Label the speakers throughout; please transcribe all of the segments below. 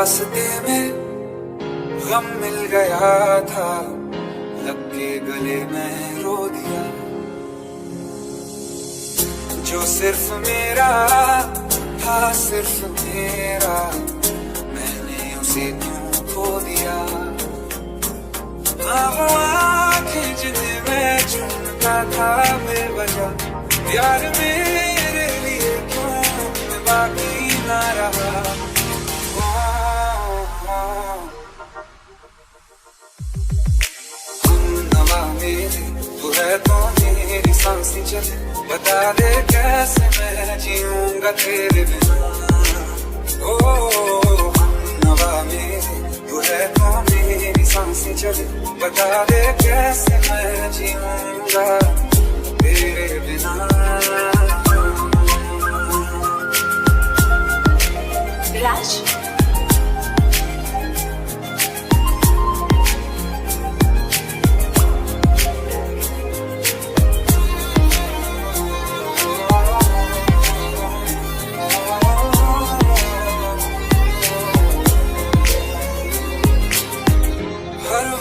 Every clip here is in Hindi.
Speaker 1: रास्ते में गम मिल गया था, लग के गले में रो दिया। जो सिर्फ मेरा था, सिर्फ मेरा, मैंने उसे क्यों खो दिया। वो आँखें जिन्हें मैं चूमता था बेवजह, प्यार मेरे लिए क्यों मैं बाकी ना रहा। तू है तो मेरी सांसें चले, बता दे कैसे मैं जीऊंगा तेरे बिना। ओ नवा मेरे, तू है तो मेरी सांसें चले, बता दे कैसे मैं जीऊंगा तेरे बिना।
Speaker 2: राज,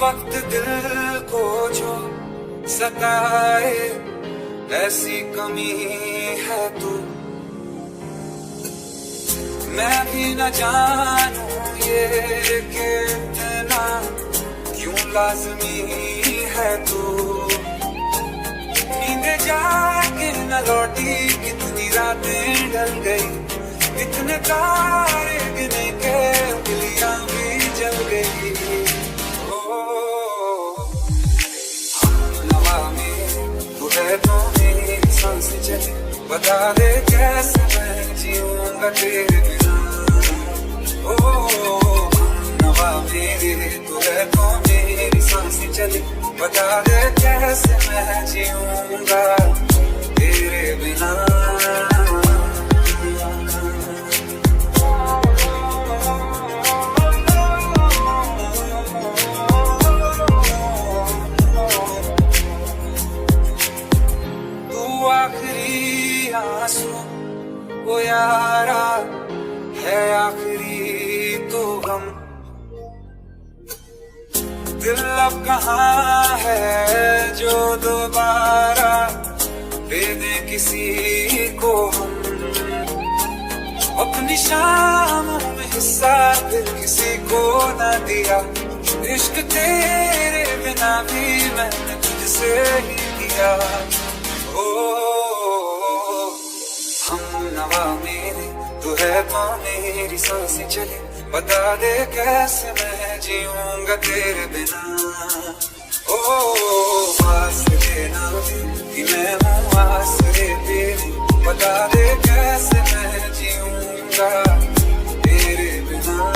Speaker 1: वक्त दिल को जो सताए, ऐसी कमी है तू। मैं भी न जानूं ये कितना क्यों लाज़मी है तू। नींद जाके न लौटी, कितनी रातें ढल गई, कितने तारे गिने के उंगलियां भी जल गई। तो मेरी सांसें चले, बता दे कैसे मैं जीऊंगा तेरे बिना। ओ नवा मेरे, तू है तो मेरी सांसें चले, बता दे कैसे मैं जीऊंगा तेरे बिना। आखिरी आंसू वो यारा है, आखिरी तो गम। दिल अब कहाँ है जो दोबारा दे दे किसी को हम। अपनी शामों में हिस्सा फिर किसी को न दिया, इश्क तेरे बिना भी मैंने तुझसे ही किया। ओ हम नवा मेरे, तू है तो मेरी सांसें चले, बता दे कैसे मैं जीऊंगा तेरे बिना। ओ आसरे ना कि मैं हूँ आसरे तेरी, बता दे कैसे मैं जीऊंगा तेरे बिना।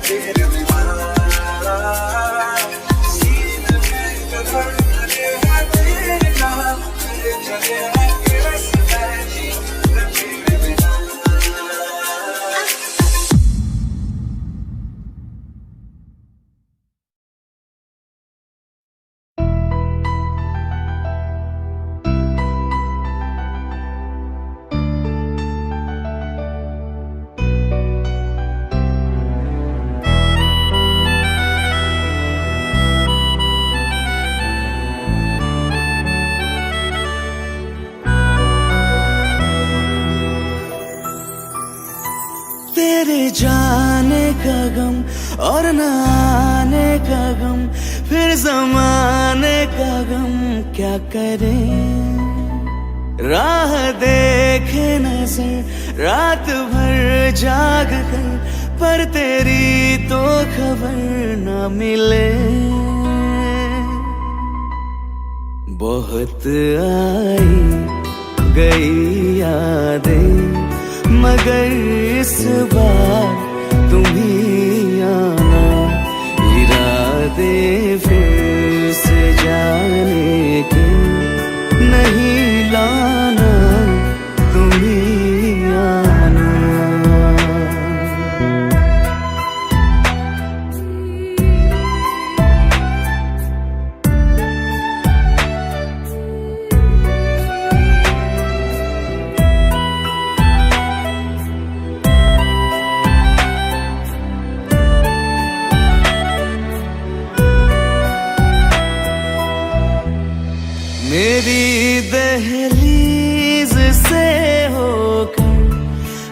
Speaker 1: तेरे बिना सीने में कदर लगे हैं, तेरे नाम पे चले हैं, कैसे मैं जीऊंगा तेरे बिना।
Speaker 3: तेरे जाने का गम और न आने का गम, फिर जमाने का गम क्या करें। राह देखे नजर रात भर जाग कर, पर तेरी तो खबर न मिले। बहुत आई गई यादें, मगर इस बार तुम ही आना। इरादे फिर से जाने के नहीं लाना, तुम ही दहलीज से होकर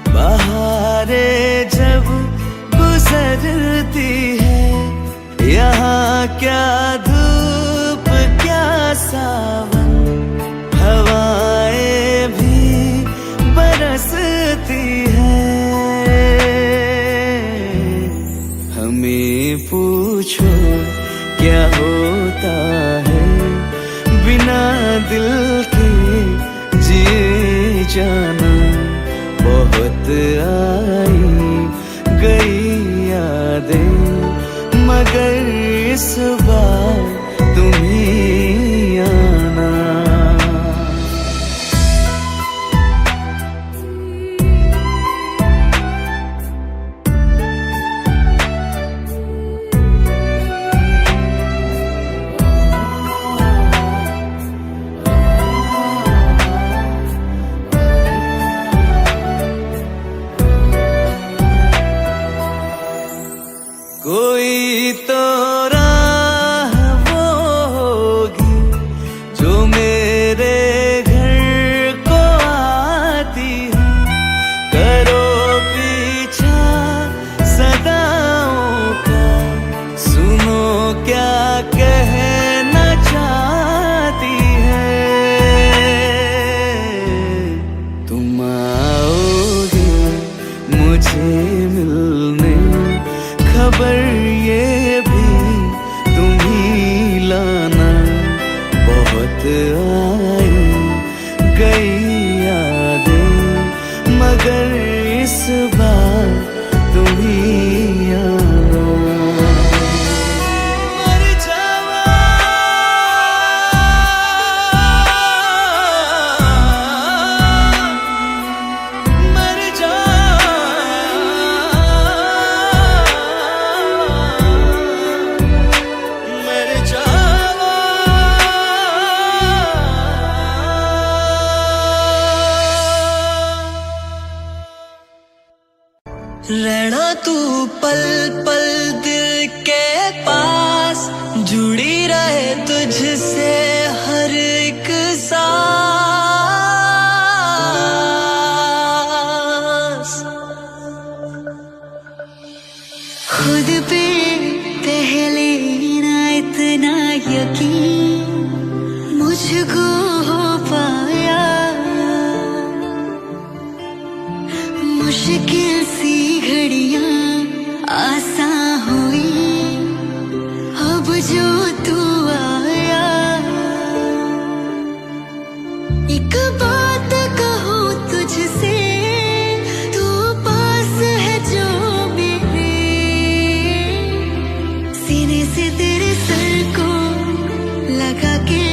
Speaker 3: बहारें जब गुजरती है, यहाँ क्या धूप क्या सावन, हवाएं भी बरसती है। हमें पूछो क्या होता है बिना दिल के जिए जाना। बहुत आई गई यादें मगर इस बार तुम ही आना। कोई तो राह वो होगी जो मेरे घर को आती है। करो पीछा सदाओं का, सुनो क्या कहना चाहती है। तुम आओगे मुझे मिलने, खबर ये भी तुम ही लाना। बहुत आई गई यादें मगर इस बार तुम ही आना। मर जावा मर जा रहना तू पल पल दिल के पास, जुड़ी रहे तुझसे हर एक सांस। खुद पे पहले ना इतना यकीन मुझको हो पाया, मुश्किल सी घड़ियां आसान हुई अब जो तू आया। एक बात कहूँ तुझसे, तू पास है जो मेरे, सीने से तेरे सर को लगा के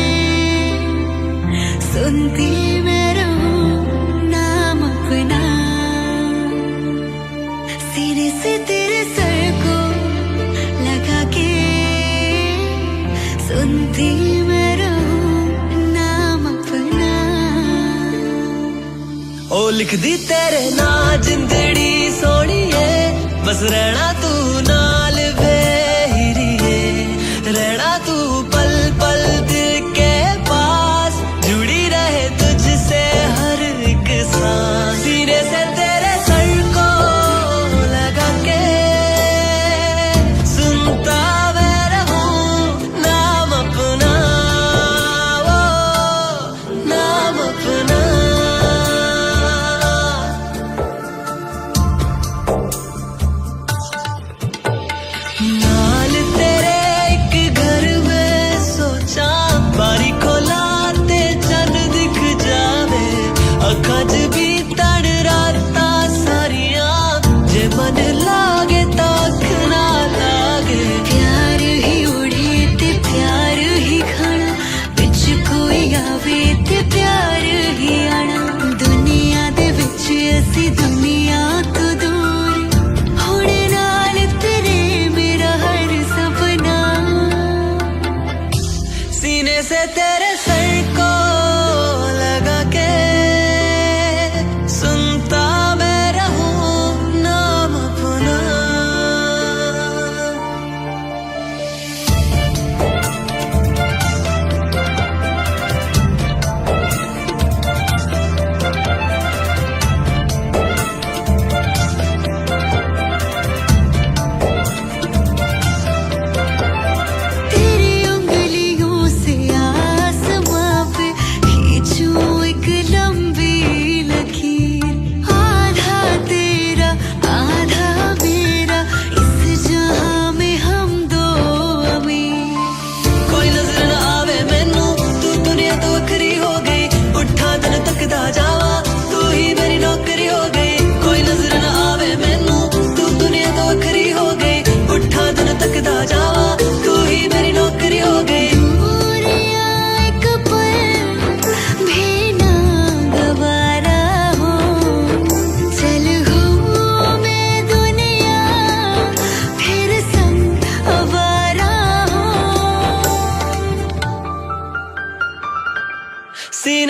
Speaker 3: सुनती मैं रहूं नाम अपना। सीने से तेरे सर को लगा के सुनती मैं रहूं नाम अपना। ओ लिख दी तेरे ना जिंदड़ी सोनिए, बस रहना तू नाल बेहिरिए। रहना तू पल पल दिल के पास, जुड़ी रहे तुझसे हर एक सांस। सीने से तेरे सर को लगा के सुनता मैं रहूं नाम अपना, वो नाम अपना।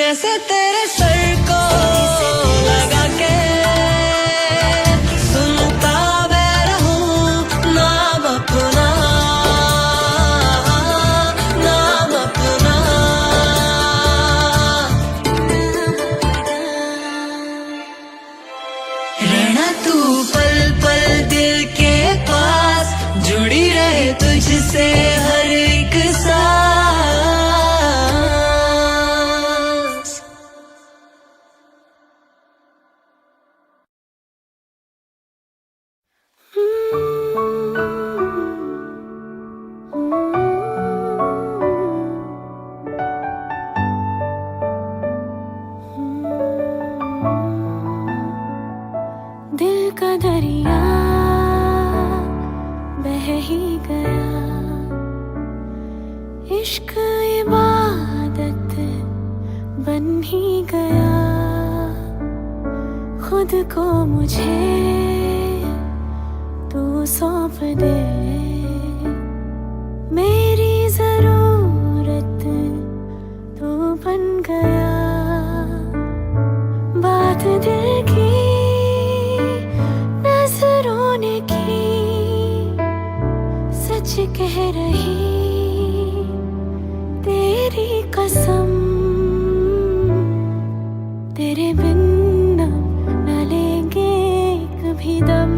Speaker 3: सीने से तेरे सर को लगा के सुनता मैं रहूं नाम अपना, नाम अपना। रहना तू पल पल दिल के पास, जुड़ी रहे तुझसे हर एक सांस।
Speaker 2: दिल का दरिया बह ही गया, इश्क इबादत बन ही गया। खुद को मुझे तू सौंप दे, मेरी जरूरत तू बन गया। बात दिल की नजरों ने की, सच कह रही तेरी कसम। तेरे बिन न लेंगे कभी दम,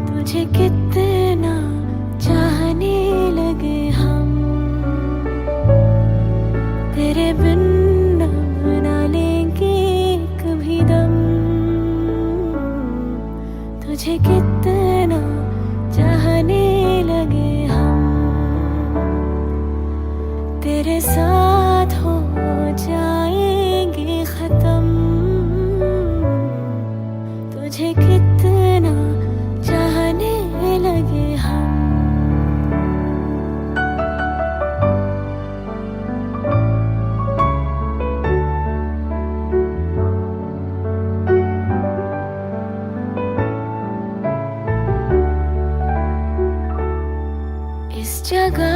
Speaker 2: तुझे कितना चाहने लगे हम। तेरे बिन न लेंगे कभी दम, तुझे कितना चाहने लगे हम। तेरे साथ हो जाएंगे खत्म, तुझे कितना चाहने लगे हम। इस जगह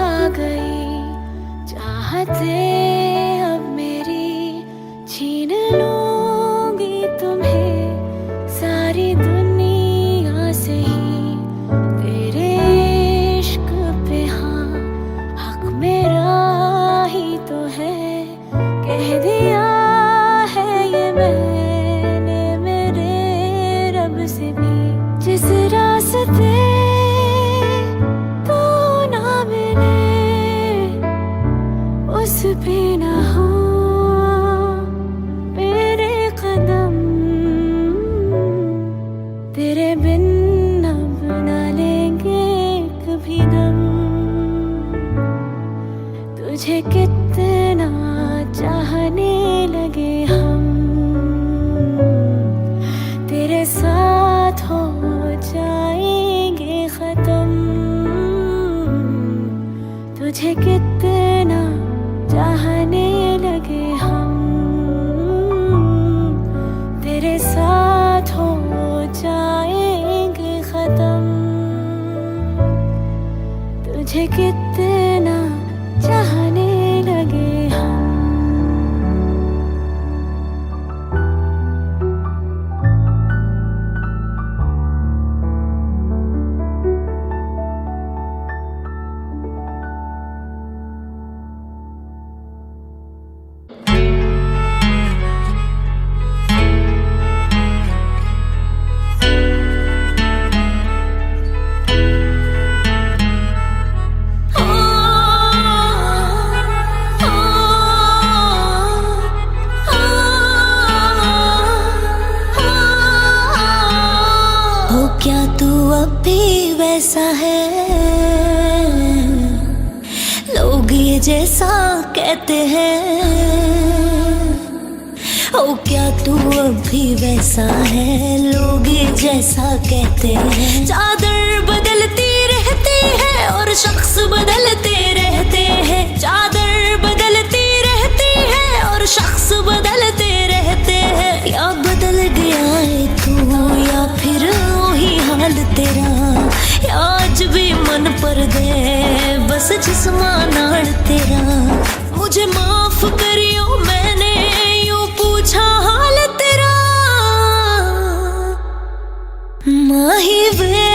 Speaker 2: आ गई चाहते अब मेरी, छीन लूंगी तुम्हें सारी दुनिया से ही। तेरे इश्क पे हाँ हक मेरा ही तो है, कह दिया है ये मैंने मेरे रब से भी। जिस रास्ते उस पे ना हो मेरे कदम, तेरे बिन अब ना लेंगे कभी दम। तुझे कितना चाहने लगे हम, तेरे साथ हो जाएंगे खत्म। तुझे कितना चाहने लगे हम, तेरे साथ हो जाएंगे खत्म। तुझे कितना चाहने लगे हम। क्या तू अब भी वैसा है, लोग ये जैसा कहते हैं। ओ क्या तू अब भी वैसा है, लोग ये जैसा कहते हैं। चादर बदलती रहती है और शख्स बदलते रहते हैं। चादर बदलती रहती है और शख्स बदलते रहते हैं। या बदल गया है तू या फिर वही हाल तेरा, या आज भी मन पर दे बस जिस्मा नाल तेरा। मुझे माफ करियो, मैंने यूं पूछा हाल तेरा। माही वे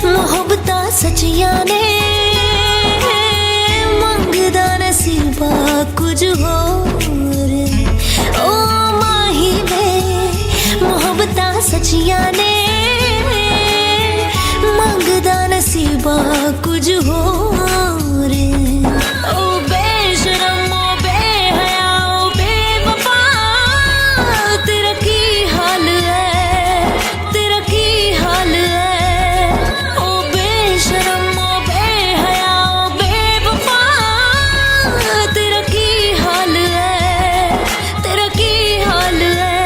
Speaker 2: मोहब्बता सचिया ने मंगदा नसीबा कुछ होर। ओ माही वे मोहब्बता सचिया ने मंगदा नसीबा कुछ होर। ओ बेशरम ओ बेहया ओ बेवफा, तेरा की हाल है, तेरा की हाल है। ओ बेशरम ओ बेहया ओ बेवफा, तेरा की हाल है, तेरा की हाल है।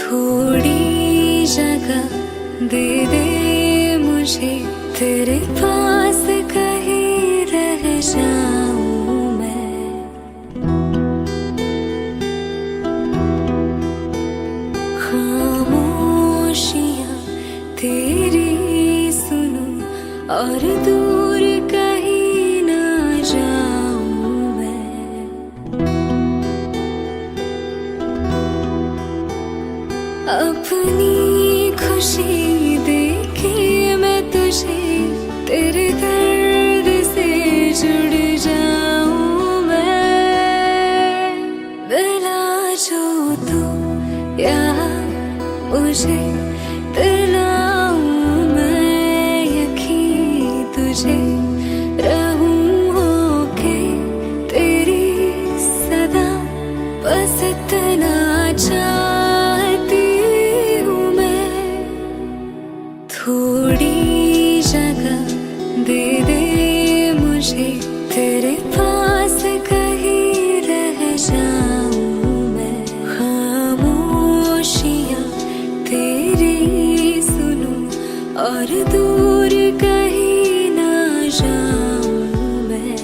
Speaker 2: थोड़ी जगह दे दे मुझे, तेरे पास कहीं रह जाऊं मैं। खामोशियां तेरी सुनूं और दूर कहीं ना जाऊं मैं। अपनी खुशी देखे मैं तुझे, तेरे दर्द से जुड़ जाऊं मैं। मिला जो तू यहाँ मुझे, दिलाऊं मैं यकीन तुझे। रहूं होके तेरी सदा, बस इतना चाहती हूँ मैं। थोड़ी जगह दे दे मुझे, तेरे पास कहीं रह जाऊं मैं। खामोशियां तेरी सुनूं और दूर कहीं ना जाऊं मैं।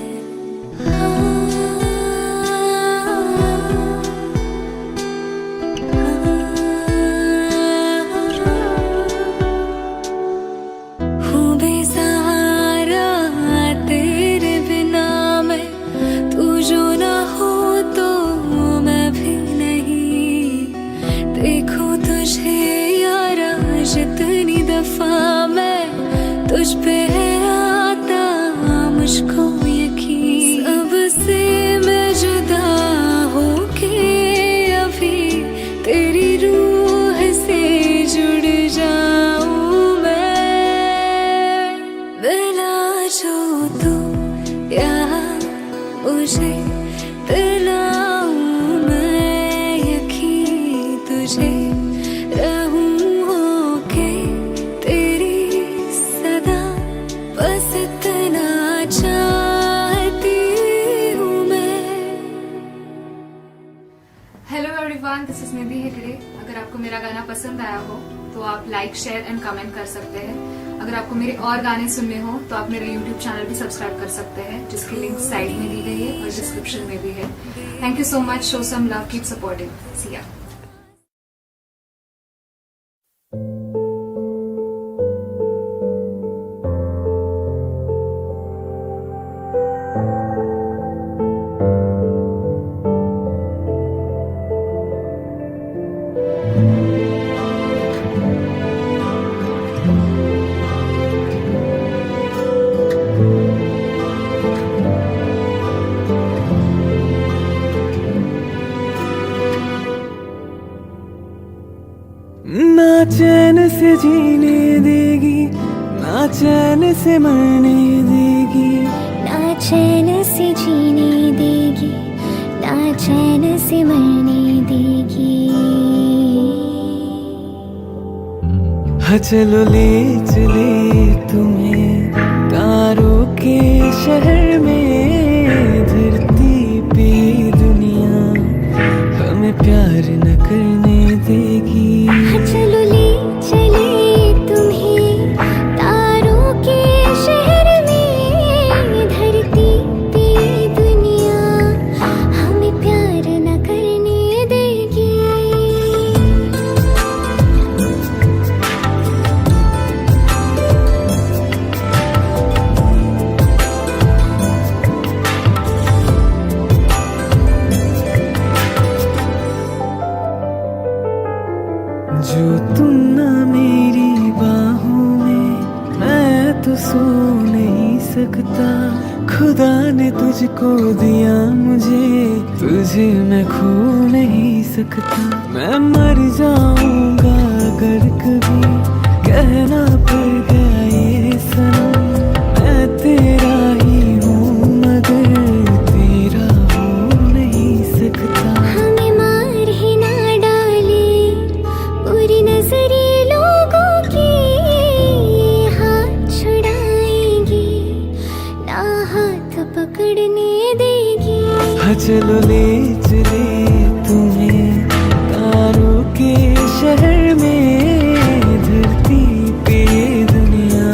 Speaker 2: हूँ बेसहारा तेरे बिना मैं, तू जो ना हो तो मैं भी नहीं। देखो तुझे यारा जितनी दफा मैं, तुझ पे है आता मुझको यकीन। सबसे मैं जुदा होके अभी तेरी रूह से जुड़ जाऊं मैं। मिला जो तू यहाँ मुझे, दिलाऊं मैं यकीन तुझे। रहूं होके तेरी सदा, बस इतना चाहती हूँ मैं।
Speaker 4: हेलो एवरीवन, दिस इज निधि हेगड़े। अगर आपको मेरा गाना पसंद आया हो तो आप लाइक, शेयर एंड कमेंट कर सकते हैं। अगर आपको मेरे और गाने सुनने हो तो आप मेरे यूट्यूब चैनल भी सब्सक्राइब कर सकते हैं, जिसकी लिंक साइड में दी गई है और डिस्क्रिप्शन में भी है। Thank you so much, show some love, keep supporting, see ya.
Speaker 3: ना चैन से जीने देगी, ना चैन से मरने देगी।
Speaker 2: ना चैन से जीने देगी, ना चैन से मरने देगी।
Speaker 3: हाँ चलो ले चले तुम्हें तारों के शहर में। धरती पे दुनिया हमें प्यार न करने देगी।
Speaker 2: चलो ले चले तुम्हें तारों के शहर में। धरती पे दुनिया हमें प्यार न करने देगी।
Speaker 5: सो नहीं सकता, खुदा ने तुझको दिया मुझे, तुझे मैं खो नहीं सकता। मैं मर जाऊंगा अगर कभी कहना पड़ गया ये सनम, मैं तेरा ही हूँ मगर तेरा हो नहीं सकता।
Speaker 2: हमें मार ही ना डाले बुरी नजरे लोगों की, हाथ छुड़ाएगी ना हाथ पकड़ने देगी।
Speaker 5: हाँ चलो ले चले तुम्हें तारों के शहर में, धरती पे दुनिया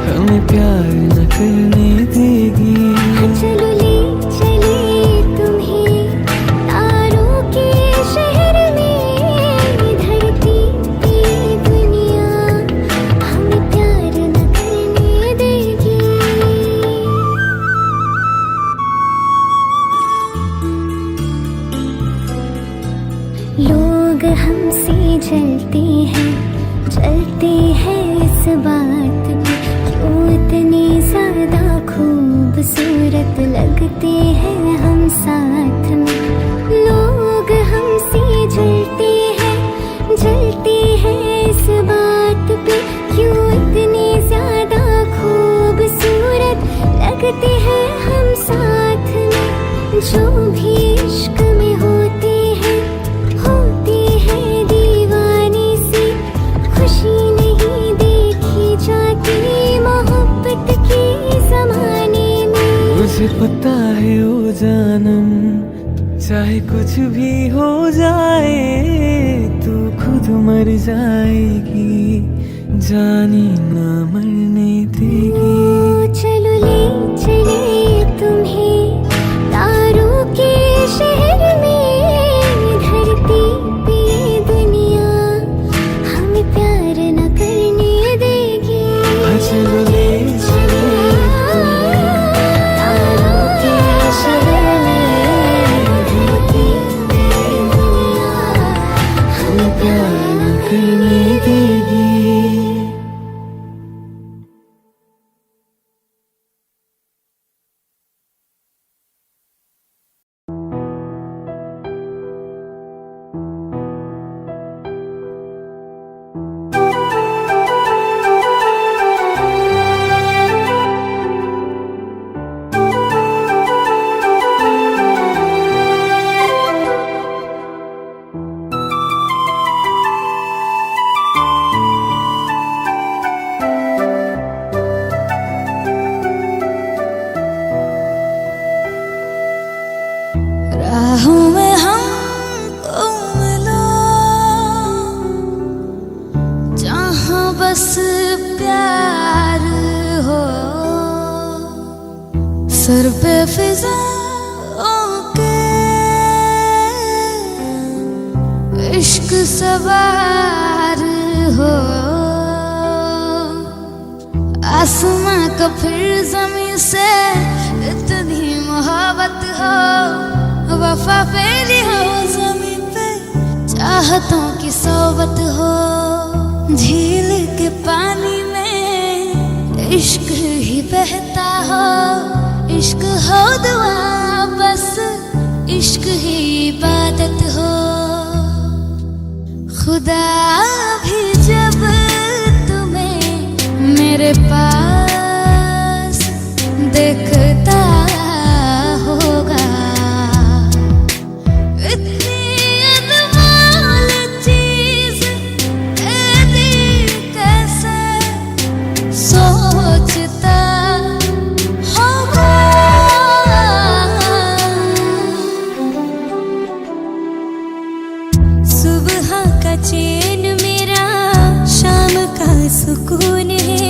Speaker 5: हमें प्यार न करने देगी।
Speaker 2: चलो ले चले तुम्हें तारों के शहर में, धरती पे दुनिया हमें प्यार न करने देगी। लोग हमसे जलते हैं इस बात पे, क्यों इतने ज्यादा खूबसूरत लगते हैं हम साथ में। लोग हमसे जलते हैं इस बात पे, क्यों इतने ज्यादा खूबसूरत लगते हैं हम साथ में। जो भी इश्क में होते हैं दीवाने से, खुशी नहीं देखी जाती मोहब्बत के जमाने में।
Speaker 5: मुझे पता है ओ जानम, चाहे कुछ भी हो जाए तू खुद मर जाएगी, जानी ना मरने देगी।
Speaker 2: चलो ले चले तुम्हें तारों के शहर में, धरती पे दुनिया हमें प्यार न करने देगी।
Speaker 5: चलो ले चले
Speaker 2: तारों के शहर में, धरती पे दुनिया हमें प्यार न
Speaker 5: करने देगी।
Speaker 2: राहों में हमको मिलो जहाँ बस प्यार हो, सर पे फिजाओं के इश्क सवार हो। आसमां का फिर जमीन से इतनी मोहब्बत हो, वफा फैली हो ज़मीन पे, चाहतों की सोबत हो। झील के पानी में इश्क ही बहता हो, इश्क हो दुआ बस, इश्क ही इबादत हो। खुदा भी जब तुम्हें मेरे पास देखता होगा, सोचता होगा। सुबह का चैन मेरा शाम का सुकून है,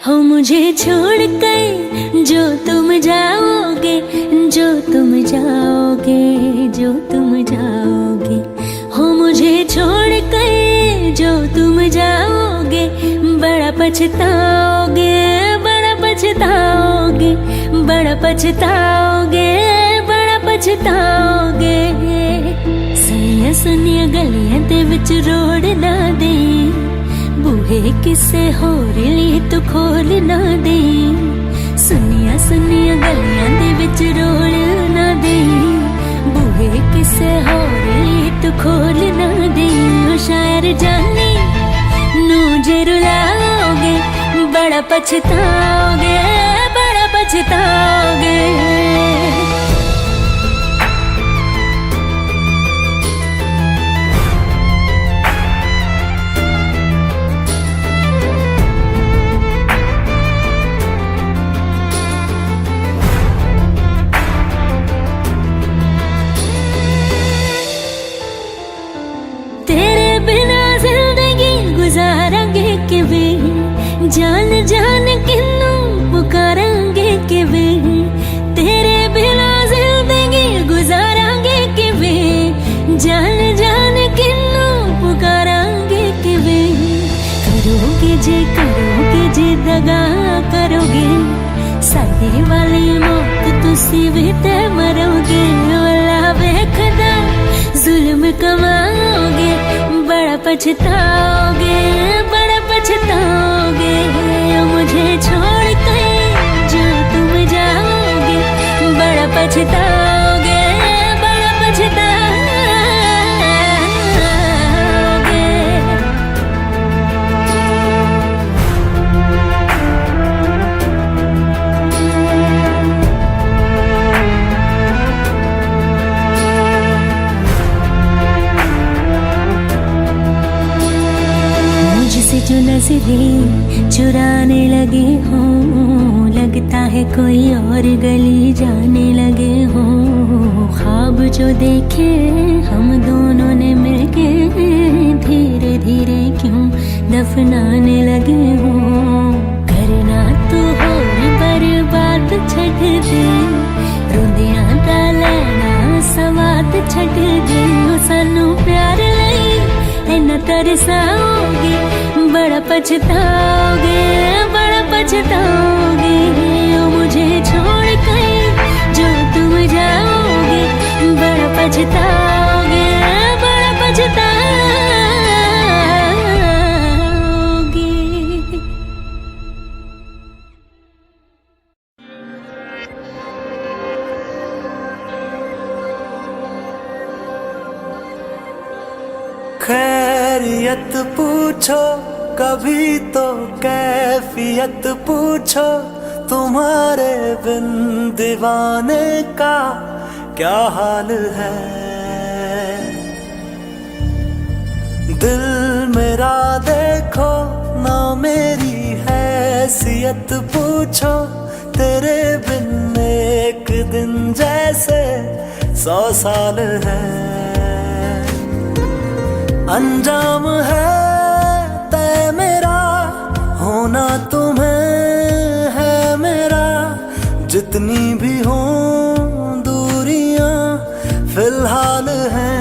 Speaker 2: हो मुझे छोड़ कर जो तुम जाओगे, जो तुम जाओगे, जो तुम जाओगे, हो मुझे छोड़ कर जो तुम जाओगे, बड़ा पछताओगे, बड़ा पछताओगे, बड़ा पछताओगे, बड़ा पछताओगे। सुनिया सुनिया गलियां दे विच रोड़ ना दे, बूहे किसे होर लिए तू खोल ना दे। सुनिया सुनिया गलियां दे विच रोड़ ना दे, बूहे किसे होर लिए तू खोल ना दे। ओ शायर जानी नू जे रुलाओगे, बड़ा पछताओगे, बड़ा पछताओगे। गुजारांगे किवें जान जान किन्नू पुकारांगे किवें, तेरे बिना जिंदगी गुजारांगे किवें जान जान किन्नू पुकारांगे किवें। करोगे जे दगा करोगे, साडे वाली मौत तुसी भी ते मरोगे। वाला वेखदा जुल्म कमाओगे, बड़ा पछताओगे, बड़ा पछताओगे। मुझे छोड़ कर जो तुम जाओगे, बड़ा पछताओगे, बड़ा पछताओगे। जो नजरें चुराने लगे हो, लगता है कोई और गली जाने लगे हो। ख्वाब जो देखे हम दोनों ने मिलके, धीरे धीरे क्यों दफनाने लगे हो। करना तो हो बर्बाद छट दे, रोंदियां दा लैना सवाद छट दे। सानू प्यार लई इन्ना तरसाओगे, बड़ा पछताओगे, बड़ा पछताओगे। मुझे छोड़ कर जो तुम जाओगे, बड़ा पछताओगे, बड़ा पछताओगे।
Speaker 5: खैरियत पूछो कभी तो कैफियत पूछो, तुम्हारे बिन दीवाने का क्या हाल है। दिल मेरा देखो ना मेरी हैसियत पूछो, तेरे बिन एक दिन जैसे 100 साल है। अंजाम है तय मेरा, होना तुम्हें है मेरा। जितनी भी हो दूरियां फिलहाल हैं,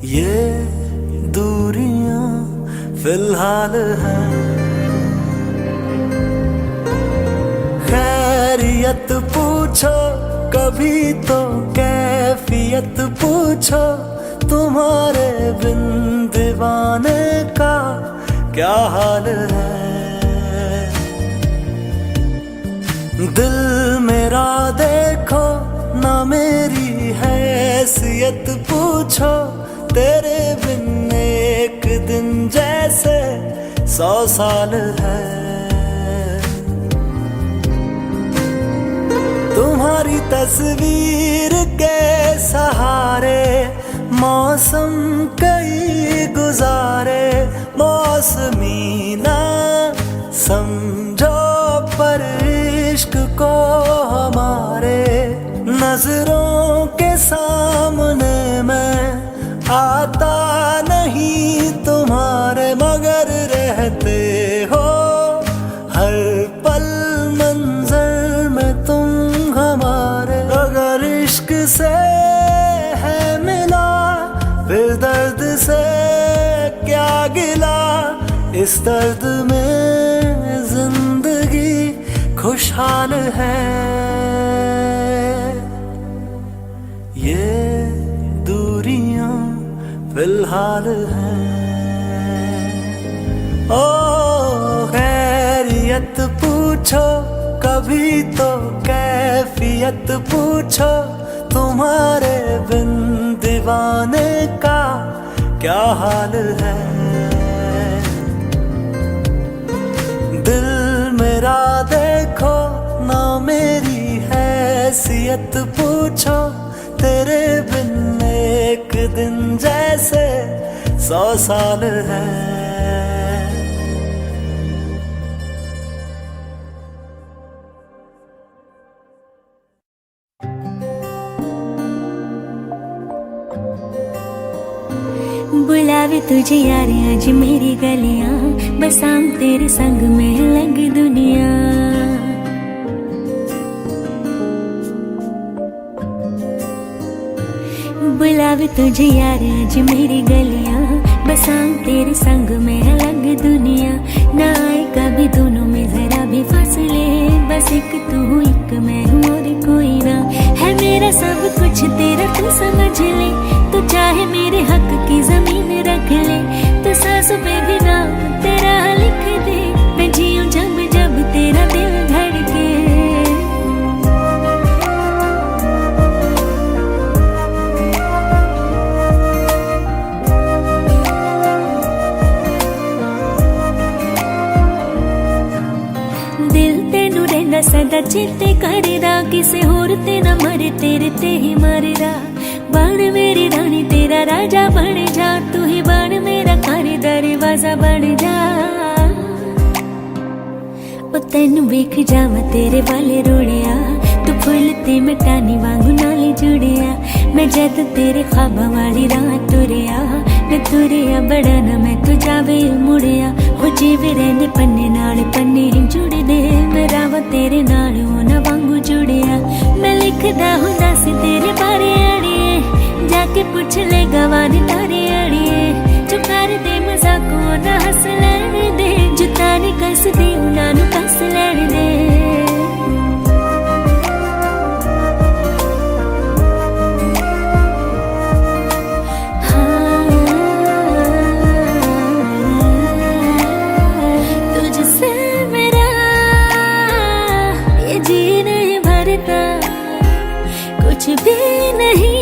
Speaker 5: ये दूरियां फिलहाल हैं। खैरियत पूछो कभी तो कैफियत पूछो, तुम्हारे बिन दीवाने का क्या हाल है। दिल मेरा देखो ना मेरी हैसियत पूछो, तेरे बिन एक दिन जैसे 100 साल है। तुम्हारी तस्वीर के सहारे मौसम कई गुजारे। मौसमी ना समझो पर इश्क को हमारे, नजरों के सामने मैं आता नहीं तुम्हारे, मगर रहता इस दर्द में जिंदगी खुशहाल है। ये दूरियां फिलहाल हैं। ओ खैरियत पूछो कभी तो कैफियत पूछो, तुम्हारे बिन दीवाने का क्या हाल है। दिल मेरा देखो ना मेरी हैसियत पूछो, तेरे बिन एक दिन जैसे 100 साल है।
Speaker 2: बुलावे तुझे यार आज मेरी गलियां, बसाऊं तेरे संग में लग दुनिया। बुलावे तुझे यार आज मेरी गलियां, बसाऊं तेरे संग में लग दुनिया। ना आए कभी दोनों में जरा भी फासले, बस एक तू एक मैं हूँ और कोई ना। है मेरा सब कुछ तेरा तू समझ ले, तू चाहे मेरे हक की जमीन रख ले। तू सांसों पे भी नाम तेरा लिख दे, मैं जीऊं जब जब तेरा दिल धड़के। दिल तेनू रहना सदा चेते करदा, किसे होर ते ना मरे तेरे ते ही मरदा। बन मेरी रानी तेरा राजा बन जा, तू ही बन मेरा घर दरवाजा बन जा। ओ तेनू वेख जावा तेरे वाले रोड़िया, तू फुल ते मटानी वांगू नाले जुड़िया। मैं जद तेरे ख्वाबा वाली राह तुरिया, मैं तुरिया बड़ा ना मैं तू जावे मुड़िया। हो जीवे रहने पन्ने नाल पन्ने ही जुड़ दे, मेरा वो तेरे नाल होना वांगू जुड़िया। मैं लिखदा हुंदा सी तेरे बारे अड़िए, जाके पूछ ले गवानी तारे अड़िए। जो कर दे मजाको ना हंस लैण दे, जुता नी कस दे उन्हां नू कस लैण दे। तुझसे मेरा ये जी नहीं भरता, कुछ भी नहीं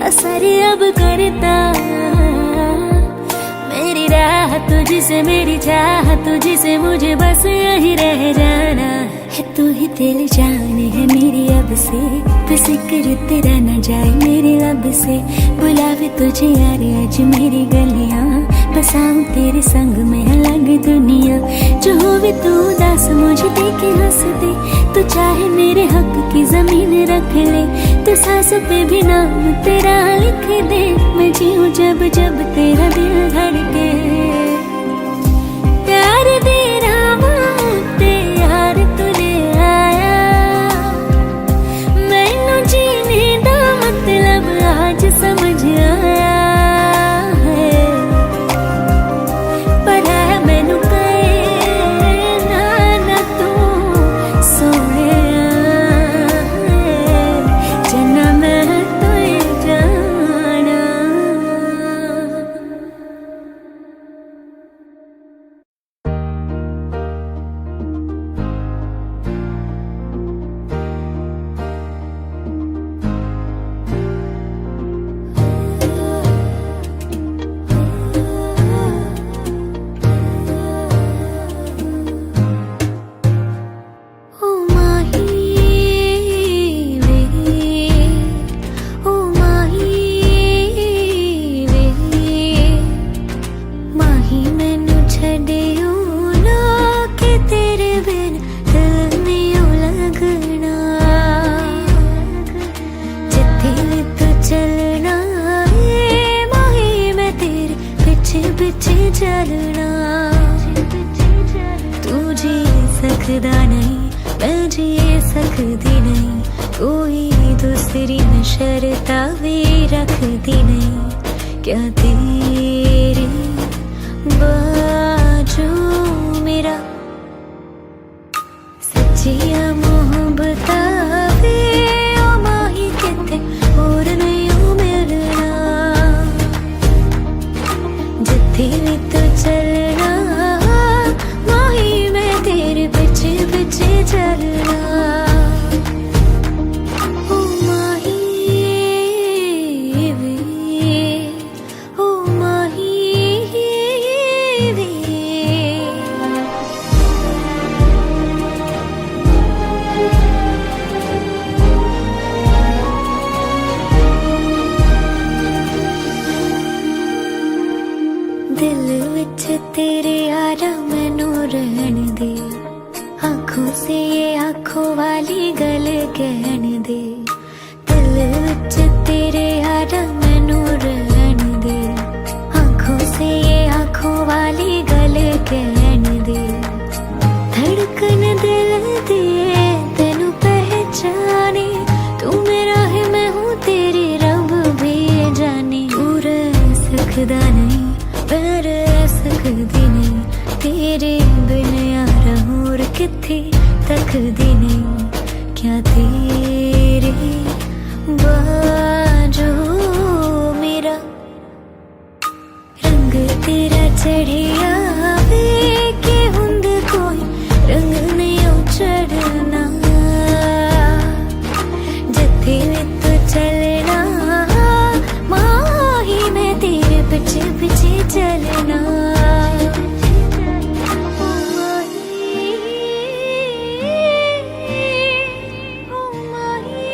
Speaker 2: असर अब करता। मेरी राह तुझसे मेरी चाह तुझसे, मुझे बस यही रह जाना है। तू ही दिल जान है मेरी अब से, फिक्र तेरा न जाए मेरे लब से। बुलावे तुझे यार आज मेरी गलियां, बसाऊं तेरे संग में अलग दुनिया। जो होवे तू उदास मुझे देखे हंस दे, तू चाहे मेरे हक की जमीन रख ले। तू सांसों पे भी नाम तेरा लिख दे, मैं जीऊं जब जब तेरा दिल धड़के। प्यार दे रामा ते यार तूने आया, मैनू जीने दा मतलब आज समझ आया है। पर है मैनू कहे ना तू सोने जना मैं तो जाना। चलना तू जी सकदा नहीं, मैं जी सकदी नहीं, कोई दूसरी न शर्ता भी रखती नहीं। क्या तेरी बाजू मेरा सच्चिया मोहब्बत वे ओ माही किथे होर नहीं ओ मिलना जिथे भी तू चलना माही मैं तेरे पीछे पीछे चलना ओ माही वे ओ माही वे दिल विच तेरे यारा मैनू रहन दे आँखों से ये आँखों वाली गल कहन दे दिल विच तेरे यारा मैनू रहन दे आँखों से ये आँखों वाली गल कहन दे धड़कन दिल दे तेनू पहचाने तू मेरा है मैं हूँ तेरी रब भी जाने तू रह सकदा नहीं पर सकदी नहीं तेरे बिन यारा होर किथे तकदी नहीं क्या तेरे बाजू मेरा रंग तेरा चढ़िया वे के हुंद कोई रंग नहीं चढ़ना जिथे भी तू चलना माही मैं तेरे पीछे पीछे चलना ओ माही ओ माही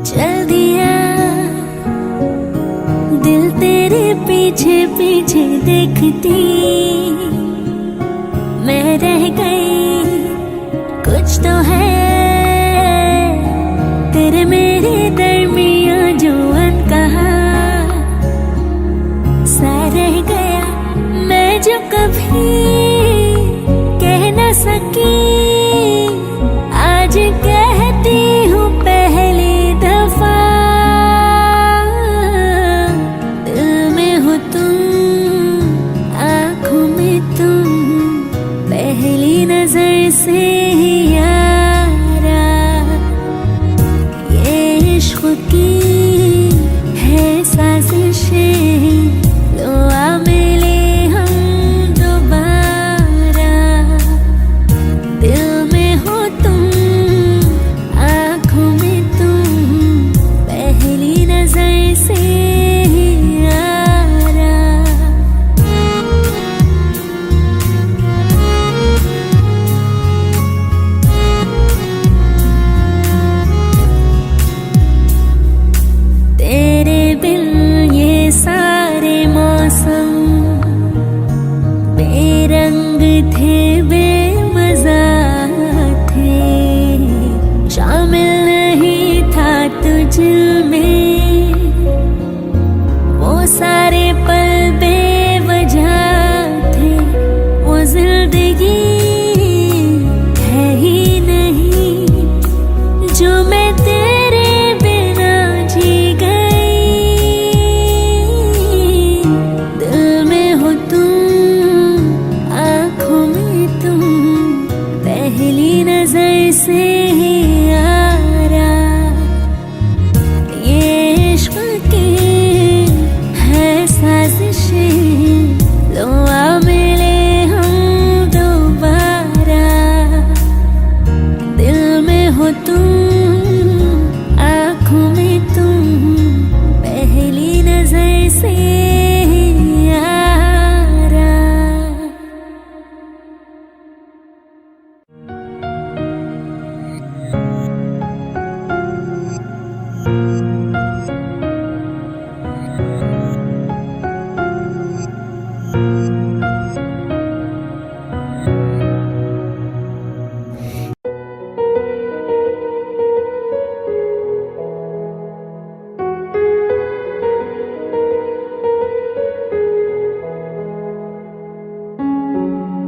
Speaker 2: चल दिया दिल तेरे पीछे पीछे देखती मैं रह गई कुछ तो है तेरे मेरे दरमियां जो अनकहा सा रह गया मैं जो कभी कह न सकी आज कहती हूँ पहली दफा दिल में हो तुम आँखों में तुम पहली नजर से ही यारा ये इश्क की है साजिशें लो आ मिले हम दोबारा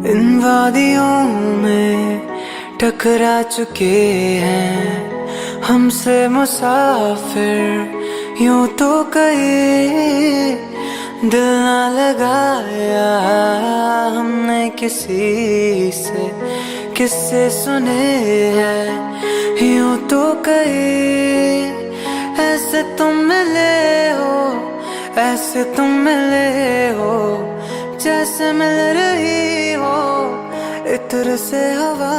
Speaker 5: इन वादियों में टकरा चुके हैं हमसे मुसाफिर यूं तो कहीं दिल ना लगाया हमने किसी से किससे सुने हैं यूं तो कहीं ऐसे तुम मिले हो ऐसे तुम मिले हो जैसे मिल रही हो इत्र से हवा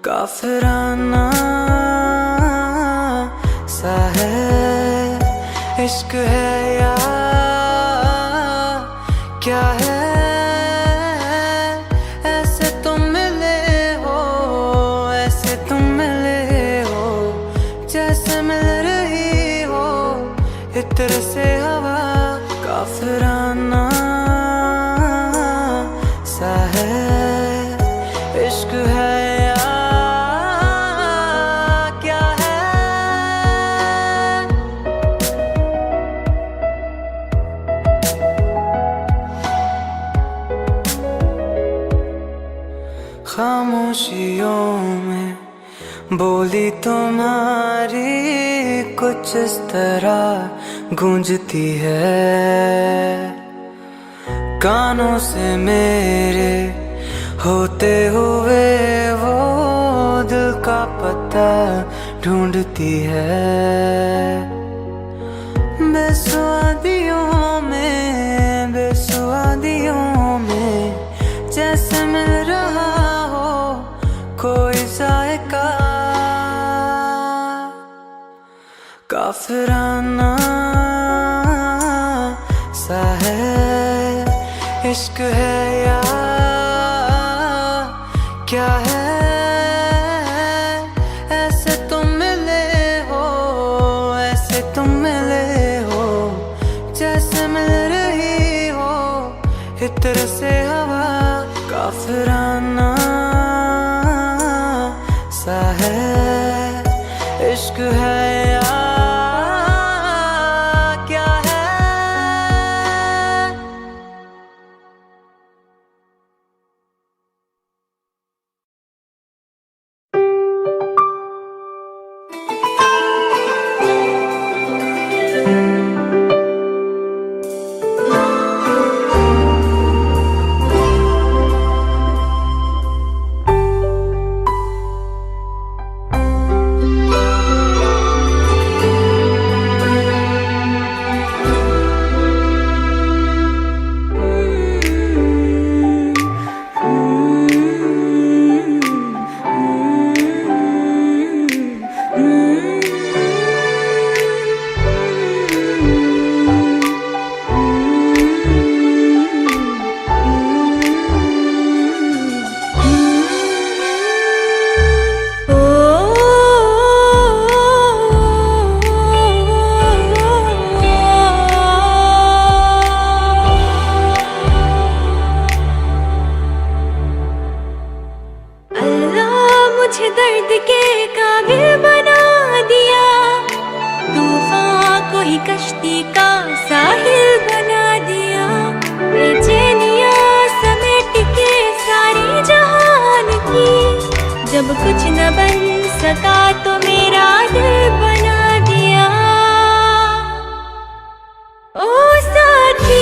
Speaker 5: काफिराना सा है इश्क है या क्या है ऐसे तुम मिले हो ऐसे तुम मिले हो जैसे मिल रही हो इत्र से हवा काफिराना सा है इश्क है या क्या है खामोशियों में बोली तुम्हारी कुछ इस तरह गूंजती है कानों से मेरे होते हुए वो दिल का पता ढूंढती है बेसुआदियों में जैसे मिल रहा हो कोई जायका काफिराना सा है इश्क है या क्या है ऐसे तुम मिले हो ऐसे तुम मिले हो जैसे मिल रही हो इत्र से हवा काफिराना सा है इश्क है या क्या है
Speaker 2: दर्द के काबिल बना दिया तूफान को ही कश्ती का साहिल बना दिया बेचैनियां समेट के सारी जहान की जब कुछ न बन सका तो मेरा दिल बना दिया ओ साथी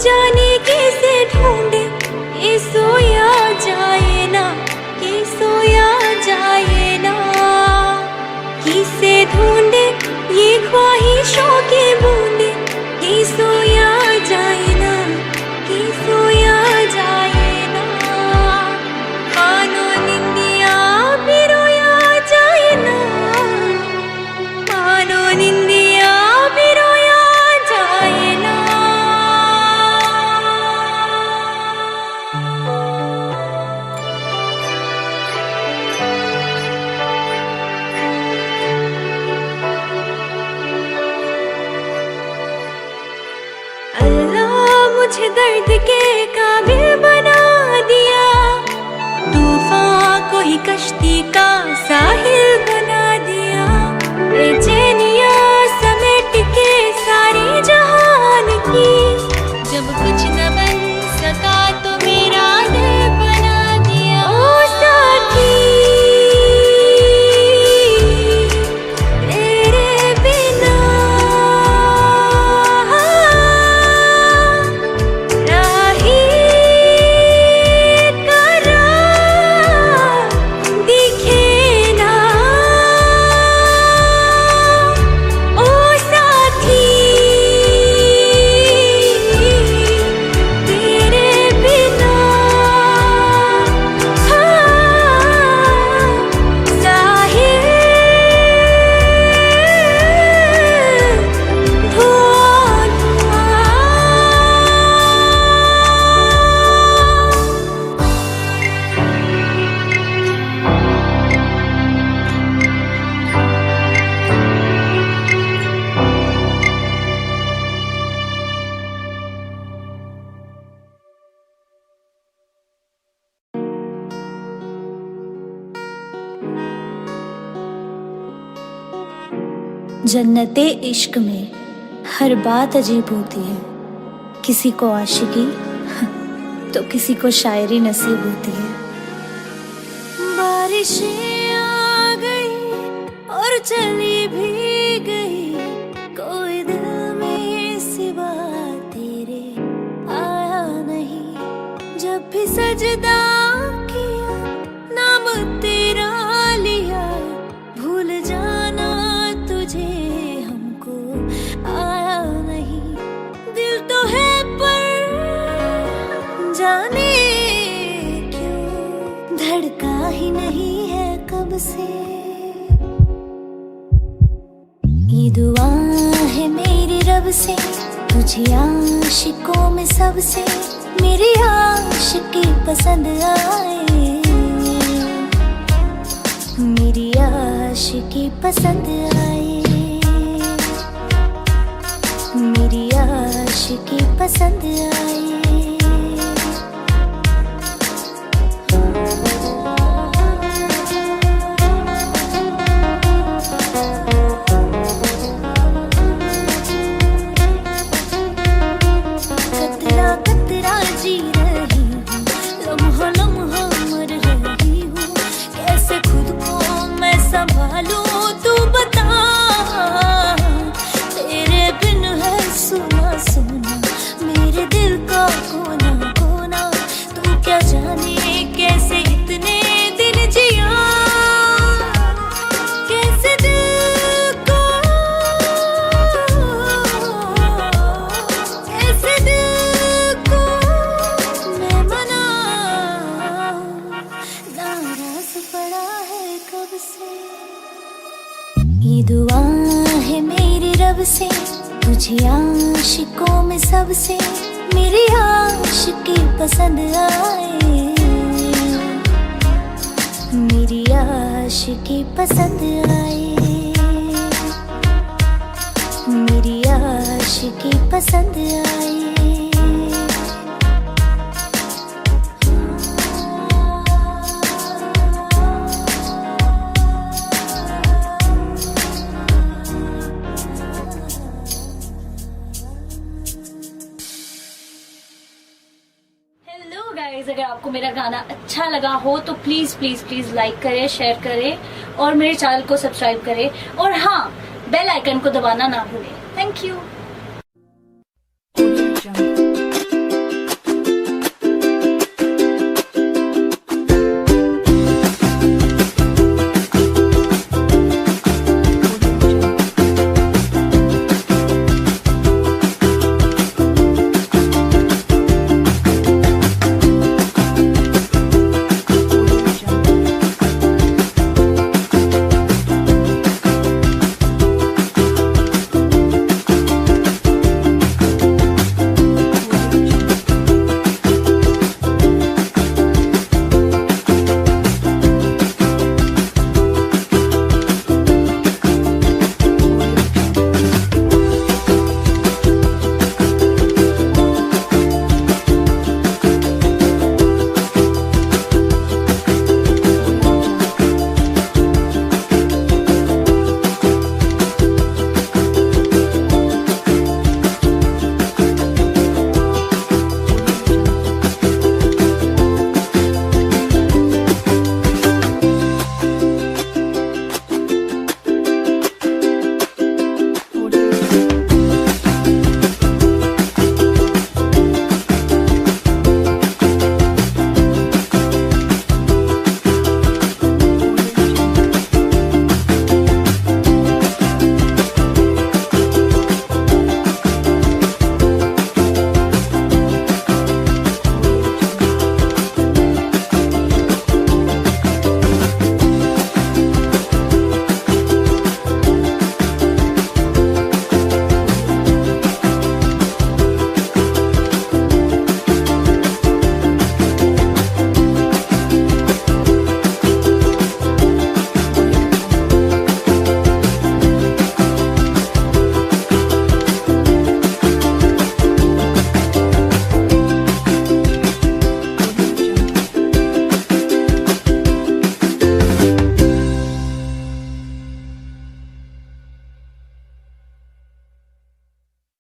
Speaker 2: जाने कैसे ढूंढे ये सोया जाए ना, ये सोया जाए ना। किसे ढूंढे ये ख्वाहिशों के बूंदे, ये सोया जाए ना, ये सोया जाए ना। मानो निंदिया भी रोया जाए ना, मानो निंदिया भी रोया जाए ना। अल्लाह मुझे दर्द के काबिल बना दिया, तूफान को ही कश्ती का साहिल बना दिया। बेचैनिया समेट के सारे जहान की, जब कुछ न बन सका तो मेरा दिल बना दिया। ओ साथी तेरे बिना राही करा दिखे ना। ओ साथी तेरे बिना साहिल धुआं धुआं। जन्नते इश्क में हर बात अजीब होती है, किसी को आशिकी तो किसी को शायरी नसीब होती है। बारिशें आ गई और चली भी गई, कोई दिल में सिवा तेरे आया नहीं। जब भी सजदा किया नाम तेरा लिया, भूल जाना तुझे हमको आया नहीं। दिल तो है पर जाने क्यों धड़का ही नहीं है कब से। ये दुआ है मेरी रब से, तुझे आशिकों में सबसे मेरी आशिकी पसंद आए, मेरी आशिकी पसंद आए, मेरी आशिकी पसंद आए। कतरा कतरा जी रही हूँ, लम्हा लम्हा मर रही हूँ, कैसे खुद को मैं संभालूं तू बता। तेरे बिन है सुना सुना मेरे दिल का कोना कोना, तू क्या जाने कैसे इतने दिन जिया, कैसे दिल को, कैसे दिल को मैं मनाऊं, नाराज पड़ा है कब से। ये दुआ है मेरी रब से, तुझे आशिकों में सबसे मेरी आशिकी पसंद आए, मेरी आशिकी पसंद आए, मेरी आशिकी पसंद आए।
Speaker 6: गाइस, अगर आपको मेरा गाना अच्छा लगा हो तो प्लीज प्लीज प्लीज लाइक करें, शेयर करें और मेरे चैनल को सब्सक्राइब करें, और हाँ, बेल आइकन को दबाना ना भूलें। Thank you.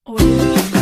Speaker 7: Audio